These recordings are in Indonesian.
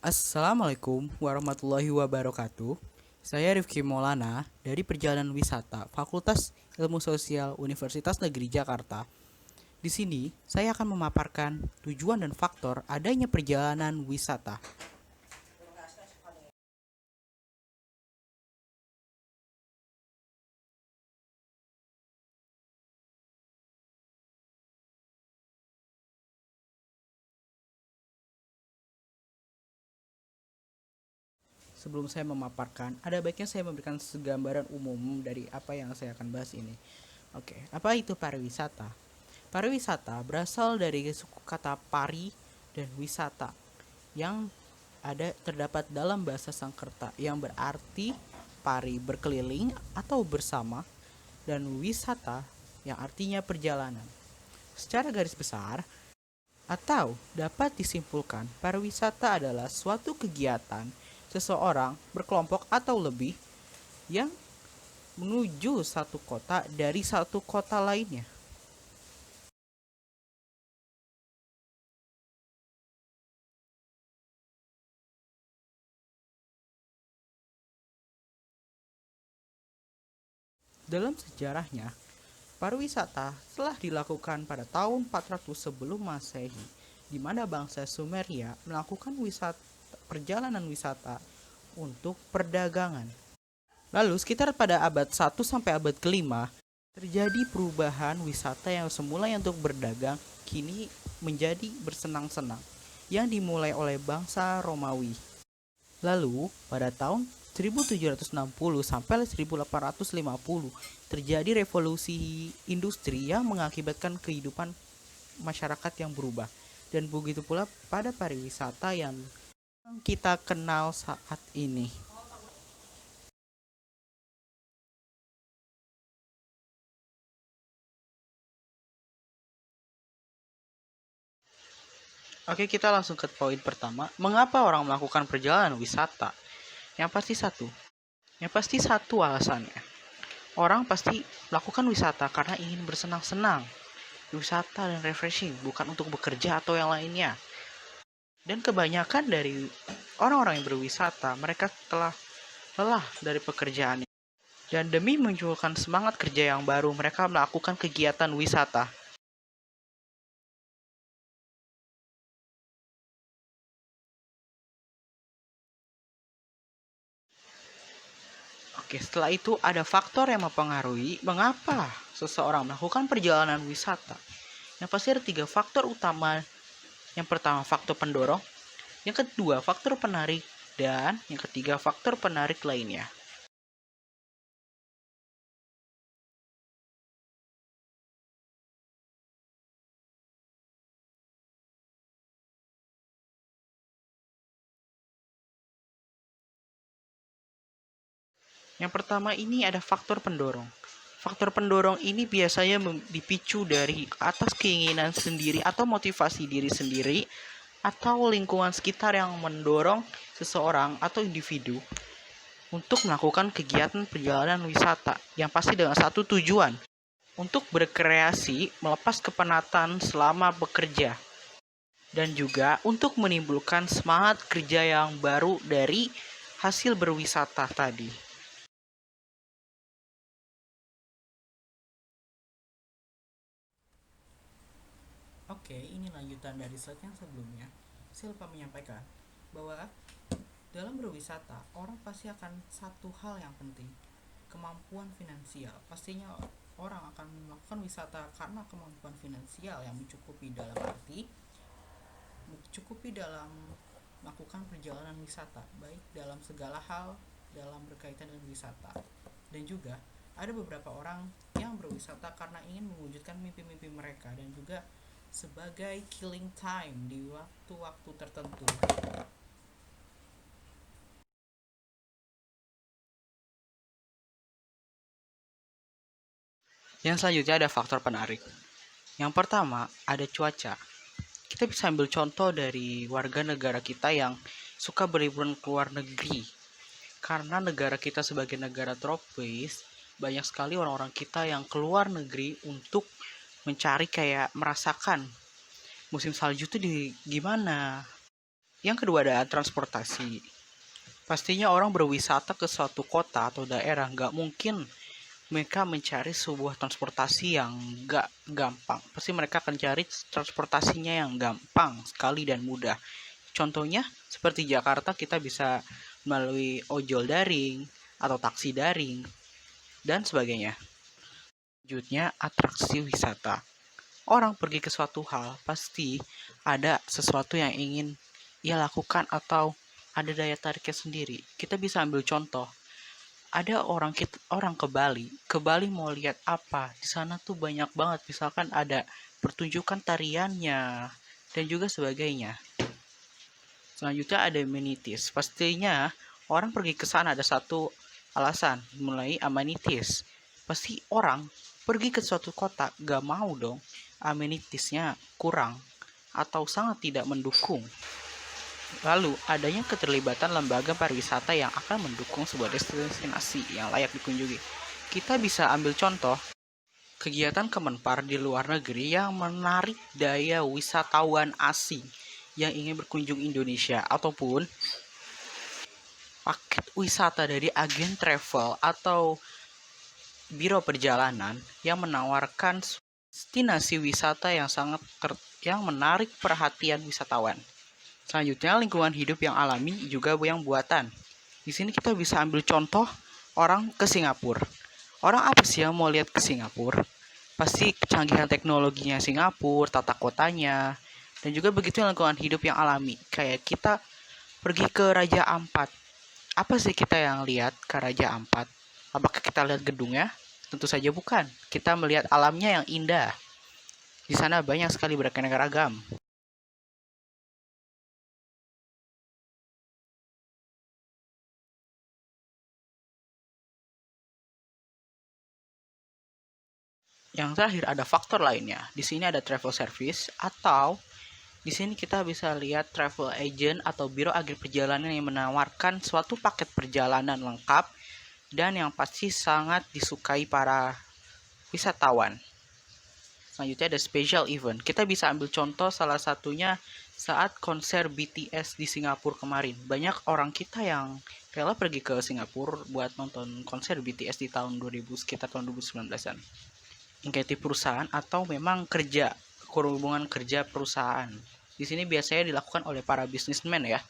Assalamualaikum warahmatullahi wabarakatuh. Saya Rifki Maulana dari Perjalanan Wisata Fakultas Ilmu Sosial Universitas Negeri Jakarta. Di sini, saya akan memaparkan tujuan dan faktor adanya perjalanan wisata. Sebelum saya memaparkan, ada baiknya saya memberikan segambaran umum dari apa yang saya akan bahas ini. Oke, apa itu pariwisata? Pariwisata berasal dari suku kata pari dan wisata yang terdapat dalam bahasa Sanskerta yang berarti pari berkeliling atau bersama dan wisata yang artinya perjalanan. Secara garis besar, atau dapat disimpulkan, pariwisata adalah suatu kegiatan seseorang berkelompok atau lebih yang menuju satu kota dari satu kota lainnya. Dalam sejarahnya, pariwisata telah dilakukan pada tahun 400 sebelum Masehi, di mana bangsa Sumeria melakukan perjalanan wisata untuk perdagangan. Lalu sekitar pada abad 1 sampai abad kelima terjadi perubahan wisata yang semula untuk berdagang kini menjadi bersenang-senang yang dimulai oleh bangsa Romawi. Lalu pada tahun 1760 sampai 1850 terjadi revolusi industri yang mengakibatkan kehidupan masyarakat yang berubah. Dan begitu pula pada pariwisata yang kita kenal saat ini. Oke, kita langsung ke poin pertama. Mengapa orang melakukan perjalanan wisata? Yang pasti satu alasannya. Orang pasti melakukan wisata karena ingin bersenang-senang. Wisata dan refreshing, bukan untuk bekerja atau yang lainnya. Dan kebanyakan dari orang-orang yang berwisata, mereka telah lelah dari pekerjaannya. Dan demi menunjukkan semangat kerja yang baru, mereka melakukan kegiatan wisata. Oke, setelah itu ada faktor yang mempengaruhi mengapa seseorang melakukan perjalanan wisata. Yang pasti ada tiga faktor utama. Yang pertama faktor pendorong, yang kedua faktor penarik, dan yang ketiga faktor penarik lainnya. Yang pertama ini ada faktor pendorong. Faktor pendorong ini biasanya dipicu dari atas keinginan sendiri atau motivasi diri sendiri atau lingkungan sekitar yang mendorong seseorang atau individu untuk melakukan kegiatan perjalanan wisata yang pasti dengan satu tujuan, untuk berkreasi melepas kepenatan selama bekerja dan juga untuk menimbulkan semangat kerja yang baru dari hasil berwisata tadi. Oke, ini lanjutan dari slide yang sebelumnya. Saya lupa menyampaikan bahwa dalam berwisata, orang pasti akan satu hal yang penting, kemampuan finansial. Pastinya orang akan melakukan wisata karena kemampuan finansial yang mencukupi dalam melakukan perjalanan wisata, baik dalam segala hal dalam berkaitan dengan wisata. Dan juga ada beberapa orang yang berwisata karena ingin mewujudkan mimpi-mimpi mereka dan juga sebagai killing time di waktu-waktu tertentu. Yang selanjutnya ada faktor penarik. Yang pertama ada cuaca. Kita bisa ambil contoh dari warga negara kita yang suka berliburan ke luar negeri. Karena negara kita sebagai negara tropis, banyak sekali orang-orang kita yang keluar negeri untuk mencari kayak merasakan musim salju itu di gimana. Yang kedua ada transportasi. Pastinya orang berwisata ke suatu kota atau daerah nggak mungkin mereka mencari sebuah transportasi yang nggak gampang. Pasti mereka akan cari transportasinya yang gampang sekali dan mudah. Contohnya seperti Jakarta, kita bisa melalui ojol daring atau taksi daring dan sebagainya. Selanjutnya, atraksi wisata. Orang pergi ke suatu hal, pasti ada sesuatu yang ingin ia lakukan atau ada daya tariknya sendiri. Kita bisa ambil contoh. Ada orang ke Bali mau lihat apa? Di sana tuh banyak banget, misalkan ada pertunjukan tariannya dan juga sebagainya. Selanjutnya ada amenities. Pastinya orang pergi ke sana ada satu alasan, mulai amenities. Pasti orang pergi ke suatu kota gak mau dong amenitiesnya kurang atau sangat tidak mendukung. Lalu, adanya keterlibatan lembaga pariwisata yang akan mendukung sebuah destinasi yang layak dikunjungi. Kita bisa ambil contoh kegiatan Kemenpar di luar negeri yang menarik daya wisatawan asing yang ingin berkunjung Indonesia, ataupun paket wisata dari agen travel atau biro perjalanan yang menawarkan destinasi wisata yang menarik perhatian wisatawan. Selanjutnya, lingkungan hidup yang alami juga yang buatan. Di sini kita bisa ambil contoh orang ke Singapura. Orang apa sih yang mau lihat ke Singapura? Pasti kecanggihan teknologinya Singapura, tata kotanya, dan juga begitu lingkungan hidup yang alami. Kayak kita pergi ke Raja Ampat. Apa sih kita yang lihat ke Raja Ampat? Apakah kita lihat gedungnya? Tentu saja bukan. Kita melihat alamnya yang indah. Di sana banyak sekali beraneka ragam. Yang terakhir ada faktor lainnya. Di sini ada travel service, atau di sini kita bisa lihat travel agent atau biro agen perjalanan yang menawarkan suatu paket perjalanan lengkap dan yang pasti sangat disukai para wisatawan. Selanjutnya ada special event. Kita bisa ambil contoh salah satunya saat konser BTS di Singapura kemarin. Banyak orang kita yang rela pergi ke Singapura buat nonton konser BTS di tahun 2000, sekitar tahun 2019-an. Insentif perusahaan atau memang hubungan kerja perusahaan. Di sini biasanya dilakukan oleh para bisnismen ya.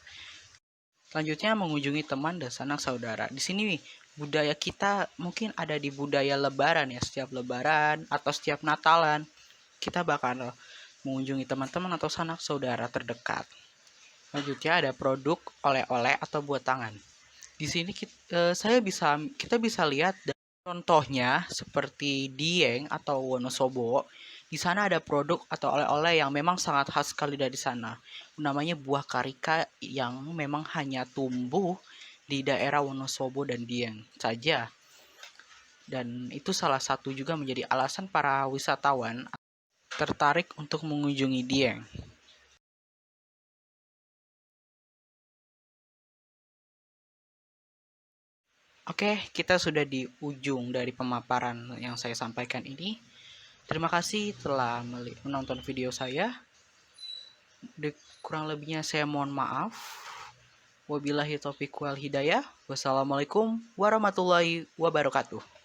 Selanjutnya mengunjungi teman dan sanak saudara. Di sini budaya kita mungkin ada di budaya lebaran ya. Setiap lebaran atau setiap Natalan kita bakal mengunjungi teman-teman atau sanak saudara terdekat. Selanjutnya ada produk oleh-oleh atau buat tangan. Di sini kita bisa lihat contohnya seperti Dieng atau Wonosobo. Di sana ada produk atau oleh-oleh yang memang sangat khas sekali dari sana. Namanya buah karika yang memang hanya tumbuh di daerah Wonosobo dan Dieng saja. Dan itu salah satu juga menjadi alasan para wisatawan tertarik untuk mengunjungi Dieng. Oke, kita sudah di ujung dari pemaparan yang saya sampaikan ini. Terima kasih telah menonton video saya. Kurang lebihnya saya mohon maaf. Wabillahi taufiq wal hidayah. Wassalamualaikum warahmatullahi wabarakatuh.